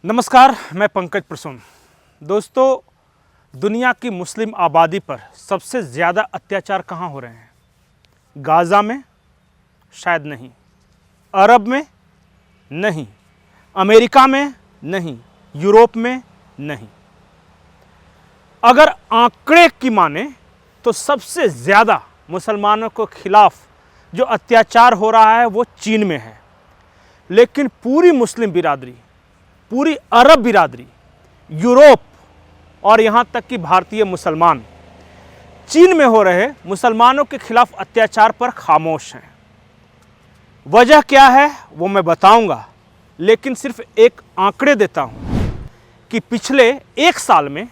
नमस्कार, मैं पंकज प्रसून। दोस्तों, दुनिया की मुस्लिम आबादी पर सबसे ज़्यादा अत्याचार कहाँ हो रहे हैं? गाज़ा में? शायद नहीं। अरब में? नहीं। अमेरिका में? नहीं। यूरोप में? नहीं। अगर आंकड़े की माने तो सबसे ज़्यादा मुसलमानों के खिलाफ जो अत्याचार हो रहा है वो चीन में है। लेकिन पूरी मुस्लिम बिरादरी, पूरी अरब बिरादरी, यूरोप और यहाँ तक कि भारतीय मुसलमान चीन में हो रहे मुसलमानों के खिलाफ अत्याचार पर खामोश हैं। वजह क्या है वो मैं बताऊंगा, लेकिन सिर्फ एक आंकड़े देता हूं कि पिछले एक साल में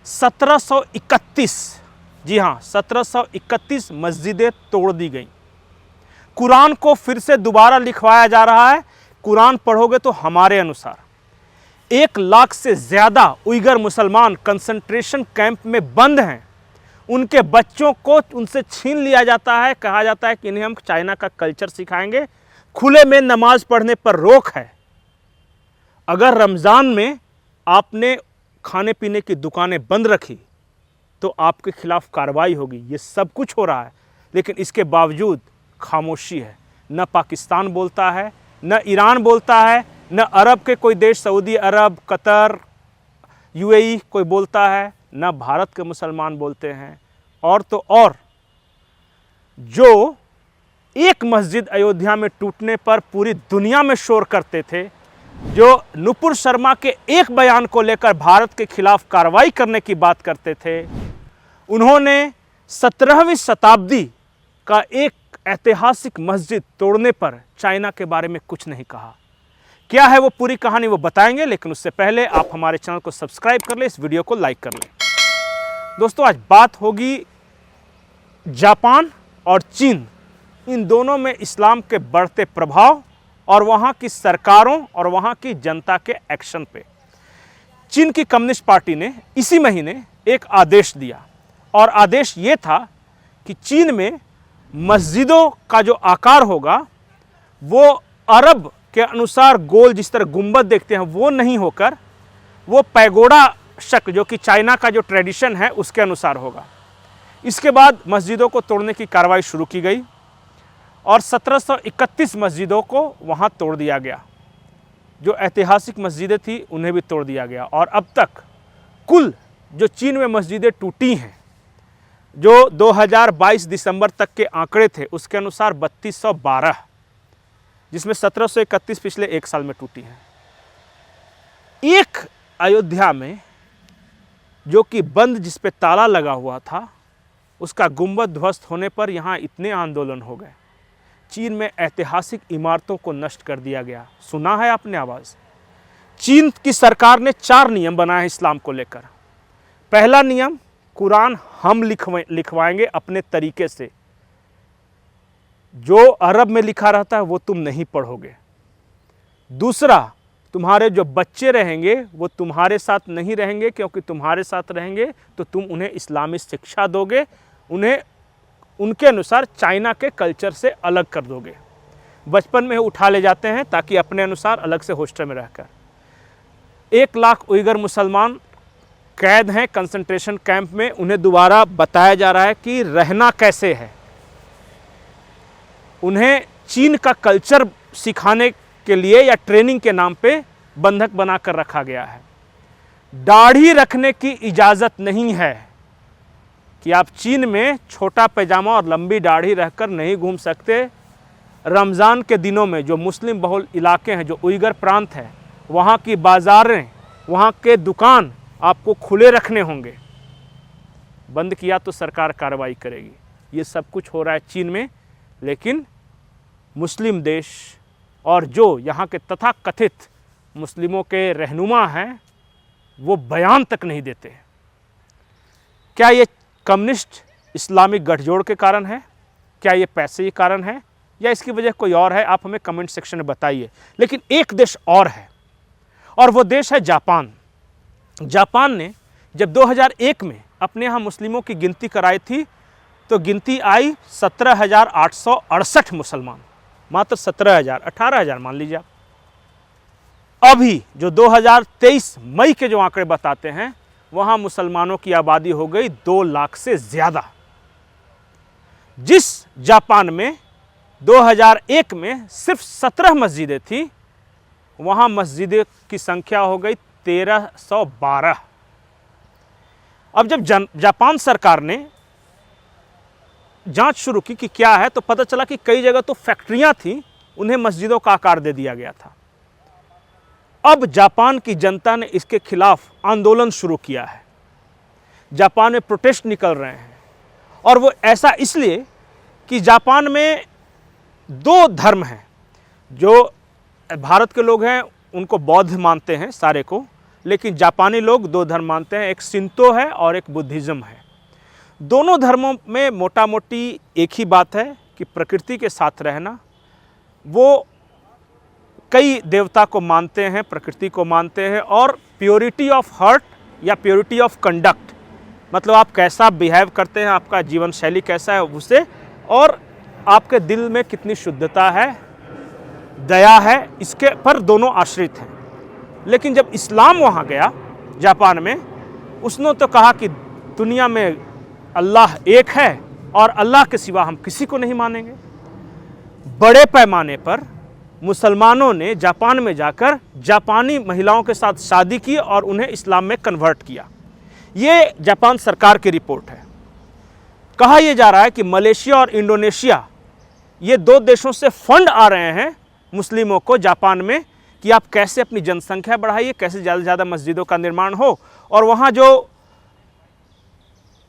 1731, जी हाँ 1731 मस्जिदें तोड़ दी गई। कुरान को फिर से दोबारा लिखवाया जा रहा है। कुरान पढ़ोगे तो हमारे अनुसार 1 लाख से ज़्यादा उइगर मुसलमान कंसंट्रेशन कैंप में बंद हैं। उनके बच्चों को उनसे छीन लिया जाता है। कहा जाता है कि इन्हें हम चाइना का कल्चर सिखाएंगे। खुले में नमाज पढ़ने पर रोक है। अगर रमज़ान में आपने खाने पीने की दुकानें बंद रखी तो आपके खिलाफ कार्रवाई होगी। ये सब कुछ हो रहा है, लेकिन इसके बावजूद खामोशी है। न पाकिस्तान बोलता है, न ईरान बोलता है, न अरब के कोई देश सऊदी अरब, कतर, यूएई कोई बोलता है, न भारत के मुसलमान बोलते हैं। और तो और जो एक मस्जिद अयोध्या में टूटने पर पूरी दुनिया में शोर करते थे, जो नुपुर शर्मा के एक बयान को लेकर भारत के खिलाफ कार्रवाई करने की बात करते थे, उन्होंने 17वीं शताब्दी का एक ऐतिहासिक मस्जिद तोड़ने पर चाइना के बारे में कुछ नहीं कहा। क्या है वो पूरी कहानी वो बताएंगे, लेकिन उससे पहले आप हमारे चैनल को सब्सक्राइब कर लें, इस वीडियो को लाइक कर लें। दोस्तों, आज बात होगी जापान और चीन, इन दोनों में इस्लाम के बढ़ते प्रभाव और वहाँ की सरकारों और वहाँ की जनता के एक्शन पे। चीन की कम्युनिस्ट पार्टी ने इसी महीने एक आदेश दिया, और आदेश ये था कि चीन में मस्जिदों का जो आकार होगा वो अरब के अनुसार गोल, जिस तरह गुंबद देखते हैं वो नहीं होकर वो पैगोडा शक्ल, जो कि चाइना का जो ट्रेडिशन है उसके अनुसार होगा। इसके बाद मस्जिदों को तोड़ने की कार्रवाई शुरू की गई और 1731 मस्जिदों को वहाँ तोड़ दिया गया। जो ऐतिहासिक मस्जिदें थी उन्हें भी तोड़ दिया गया, और अब तक कुल जो चीन में मस्जिदें टूटी हैं, जो 2022 दिसंबर तक के आंकड़े थे उसके अनुसार 3212, जिसमें 1731 पिछले एक साल में टूटी हैं। एक अयोध्या में जो कि बंद, जिस पे ताला लगा हुआ था, उसका गुंबद ध्वस्त होने पर यहाँ इतने आंदोलन हो गए। चीन में ऐतिहासिक इमारतों को नष्ट कर दिया गया। सुना है आपने आवाज़? चीन की सरकार ने 4 नियम बनाए हैं इस्लाम को लेकर। पहला नियम, कुरान हम लिखवाएंगे अपने तरीके से। जो अरब में लिखा रहता है वो तुम नहीं पढ़ोगे। दूसरा, तुम्हारे जो बच्चे रहेंगे वो तुम्हारे साथ नहीं रहेंगे, क्योंकि तुम्हारे साथ रहेंगे तो तुम उन्हें इस्लामी शिक्षा दोगे, उन्हें उनके अनुसार चाइना के कल्चर से अलग कर दोगे। बचपन में उठा ले जाते हैं ताकि अपने अनुसार अलग से हॉस्टल में रहकर। 1 लाख उइगर मुसलमान कैद हैं कंसंट्रेशन कैंप में। उन्हें दोबारा बताया जा रहा है कि रहना कैसे है। उन्हें चीन का कल्चर सिखाने के लिए या ट्रेनिंग के नाम पे बंधक बनाकर रखा गया है। दाढ़ी रखने की इजाज़त नहीं है, कि आप चीन में छोटा पैजामा और लंबी दाढ़ी रहकर नहीं घूम सकते। रमज़ान के दिनों में जो मुस्लिम बहुल इलाके हैं, जो उइगर प्रांत है, वहाँ की बाज़ारें, वहाँ के दुकान आपको खुले रखने होंगे। बंद किया तो सरकार कार्रवाई करेगी। ये सब कुछ हो रहा है चीन में, लेकिन मुस्लिम देश और जो यहाँ के तथाकथित मुस्लिमों के रहनुमा हैं वो बयान तक नहीं देते। क्या ये कम्युनिस्ट इस्लामिक गठजोड़ के कारण है? क्या ये पैसे के कारण है, या इसकी वजह कोई और है? आप हमें कमेंट सेक्शन में बताइए। लेकिन एक देश और है, और वो देश है जापान। जापान ने जब 2001 में अपने यहाँ मुस्लिमों की गिनती कराई थी तो गिनती आई 17,868 मुसलमान, मात्र 17,000, 18,000 मान लीजिए आप। अभी जो 2023 मई के जो आंकड़े बताते हैं, वहां मुसलमानों की आबादी हो गई 2 लाख से ज्यादा। जिस जापान में 2001 में सिर्फ 17 मस्जिदें थी, वहां मस्जिदें की संख्या हो गई 1312। अब जब जापान सरकार ने जांच शुरू की कि क्या है, तो पता चला कि कई जगह तो फैक्ट्रियां थी, उन्हें मस्जिदों का आकार दे दिया गया था। अब जापान की जनता ने इसके खिलाफ आंदोलन शुरू किया है। जापान में प्रोटेस्ट निकल रहे हैं, और वो ऐसा इसलिए कि जापान में 2 धर्म हैं। जो भारत के लोग हैं उनको बौद्ध मानते हैं सारे को, लेकिन जापानी लोग 2 धर्म मानते हैं, एक शिंतो है और एक बुद्धिज़्म है। दोनों धर्मों में मोटा मोटी एक ही बात है कि प्रकृति के साथ रहना। वो कई देवता को मानते हैं, प्रकृति को मानते हैं, और प्योरिटी ऑफ हार्ट या प्योरिटी ऑफ कंडक्ट, मतलब आप कैसा बिहेव करते हैं, आपका जीवन शैली कैसा है उसे, और आपके दिल में कितनी शुद्धता है, दया है, इसके पर दोनों आश्रित हैं। लेकिन जब इस्लाम वहाँ गया जापान में, उसने तो कहा कि दुनिया में अल्लाह एक है और अल्लाह के सिवा हम किसी को नहीं मानेंगे। बड़े पैमाने पर मुसलमानों ने जापान में जाकर जापानी महिलाओं के साथ शादी की और उन्हें इस्लाम में कन्वर्ट किया। ये जापान सरकार की रिपोर्ट है। कहा यह जा रहा है कि मलेशिया और इंडोनेशिया, ये 2 देशों से फंड आ रहे हैं मुस्लिमों को जापान में कि आप कैसे अपनी जनसंख्या बढ़ाइए, कैसे ज़्यादा से ज़्यादा मस्जिदों का निर्माण हो, और वहाँ जो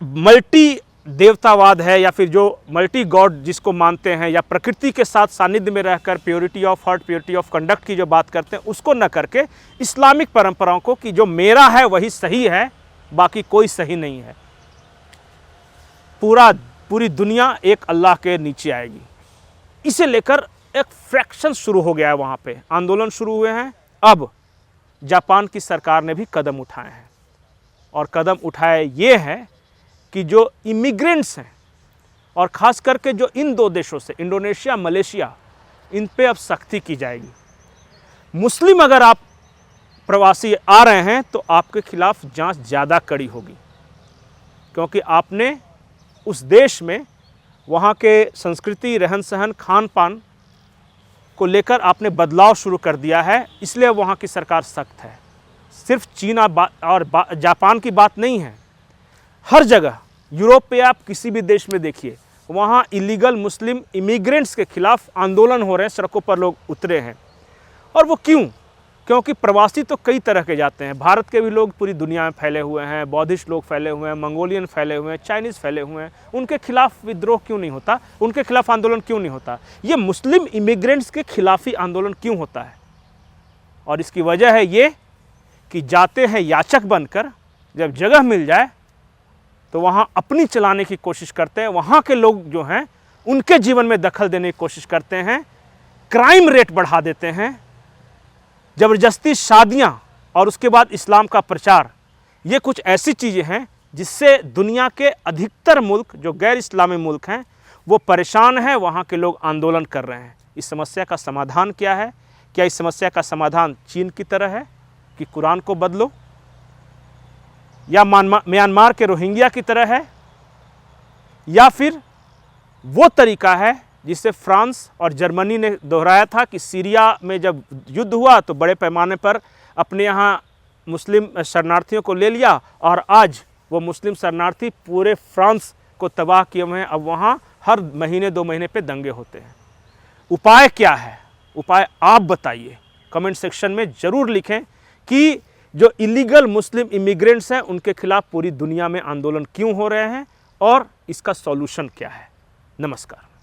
मल्टी देवतावाद है या फिर जो मल्टी गॉड जिसको मानते हैं, या प्रकृति के साथ सानिध्य में रहकर purity of heart, purity of conduct की जो बात करते हैं, उसको न करके इस्लामिक परंपराओं को कि जो मेरा है वही सही है, बाकी कोई सही नहीं है, पूरी दुनिया एक अल्लाह के नीचे आएगी, इसे लेकर एक फ्रैक्शन शुरू हो गया है। वहाँ पे आंदोलन शुरू हुए हैं। अब जापान की सरकार ने भी कदम उठाए हैं, और कदम उठाए ये है कि जो इमिग्रेंट्स हैं, और ख़ास करके जो इन 2 देशों से इंडोनेशिया, मलेशिया, इन पे अब सख्ती की जाएगी। मुस्लिम अगर आप प्रवासी आ रहे हैं तो आपके खिलाफ जांच ज़्यादा कड़ी होगी, क्योंकि आपने उस देश में वहाँ के संस्कृति, रहन सहन, खान पान को लेकर आपने बदलाव शुरू कर दिया है, इसलिए वहाँ की सरकार सख्त है। सिर्फ चीन और जापान की बात नहीं है, हर जगह यूरोप पे आप किसी भी देश में देखिए, वहाँ इलीगल मुस्लिम इमिग्रेंट्स के खिलाफ आंदोलन हो रहे हैं, सड़कों पर लोग उतरे हैं। और वो क्यों? क्योंकि प्रवासी तो कई तरह के जाते हैं। भारत के भी लोग पूरी दुनिया में फैले हुए हैं, बौद्धिस्ट लोग फैले हुए हैं, मंगोलियन फैले हुए हैं, चाइनीज़ फैले हुए हैं। उनके खिलाफ विद्रोह क्यों नहीं होता? उनके खिलाफ आंदोलन क्यों नहीं होता? ये मुस्लिम इमिग्रेंट्स के खिलाफ ही आंदोलन क्यों होता है? और इसकी वजह है ये कि जाते हैं याचक बनकर, जब जगह मिल जाए तो वहाँ अपनी चलाने की कोशिश करते हैं, वहाँ के लोग जो हैं उनके जीवन में दखल देने की कोशिश करते हैं, क्राइम रेट बढ़ा देते हैं, ज़बरदस्ती शादियाँ, और उसके बाद इस्लाम का प्रचार। ये कुछ ऐसी चीज़ें हैं जिससे दुनिया के अधिकतर मुल्क जो गैर इस्लामी मुल्क हैं वो परेशान हैं, वहाँ के लोग आंदोलन कर रहे हैं। इस समस्या का समाधान क्या है? क्या इस समस्या का समाधान चीन की तरह है कि कुरान को बदलो, या म्यांमार के रोहिंग्या की तरह है, या फिर वो तरीका है जिसे फ्रांस और जर्मनी ने दोहराया था कि सीरिया में जब युद्ध हुआ तो बड़े पैमाने पर अपने यहाँ मुस्लिम शरणार्थियों को ले लिया, और आज वो मुस्लिम शरणार्थी पूरे फ्रांस को तबाह किए हुए हैं। अब वहाँ हर महीने 2 महीने पे दंगे होते हैं। उपाय क्या है? उपाय आप बताइए, कमेंट सेक्शन में ज़रूर लिखें कि जो इलीगल मुस्लिम इमिग्रेंट्स हैं उनके खिलाफ पूरी दुनिया में आंदोलन क्यों हो रहे हैं और इसका सॉल्यूशन क्या है। नमस्कार।